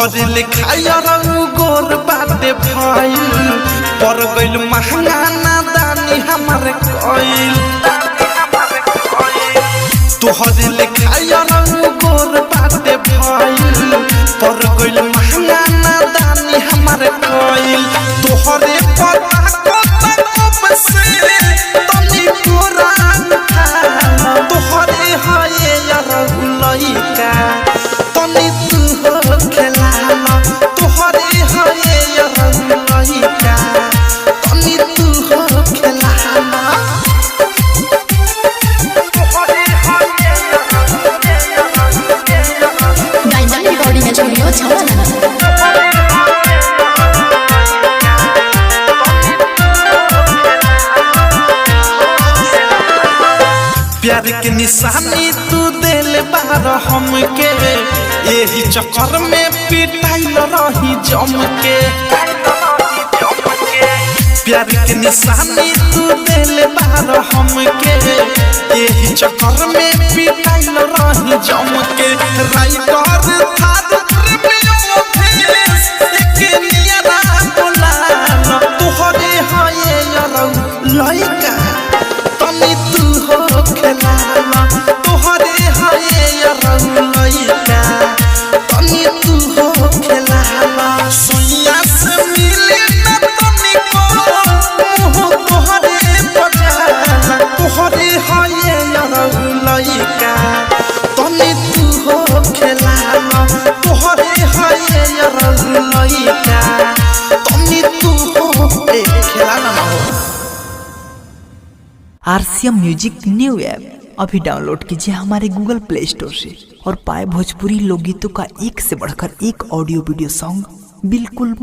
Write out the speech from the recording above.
तोहरे लिखाया रंग गोर बाटे भइल पर गइल महंगा नादानी हमारे कइल तोहरे लिखाया रंग गोर बाटे भइल पर गइल महंगा नादानी हमारे कइल तोहरे पता को से तनी पुरान था तोहरे हये यार लइका तनी तू हो खेलाना तोहरे हये यार लइका तनी तू हो खेलाना तोहरे हये डायमंड रिकॉर्डिंग स्टूडियो छावना प्यार के निशानी तू दिल बार हमके यही चक्कर में पिटाइल रही जम के प्यार के निशानी तू दिल बार हमके यही चक्कर में पिटाइल रही जम के राइटर थार प्रेमियों भेस एक नियरा बोला तोहरे हये यार लइका तनी तू हो खेलाना तोहरे हये यार लइका तनी तू हो खेलाना सोनिया से मिले न तनी को मुँह तोहरे बजाना तोहरे हये यार लइका तनी तू हो खेलाना तोहरे हये यार लइका तनी तू हो खेलाना ना हो। RCM म्यूजिक न्यू ऐप अभी डाउनलोड कीजिए हमारे गूगल प्ले स्टोर से और पाए भोजपुरी लोकगीतों का एक से बढ़कर एक ऑडियो वीडियो सॉन्ग बिल्कुल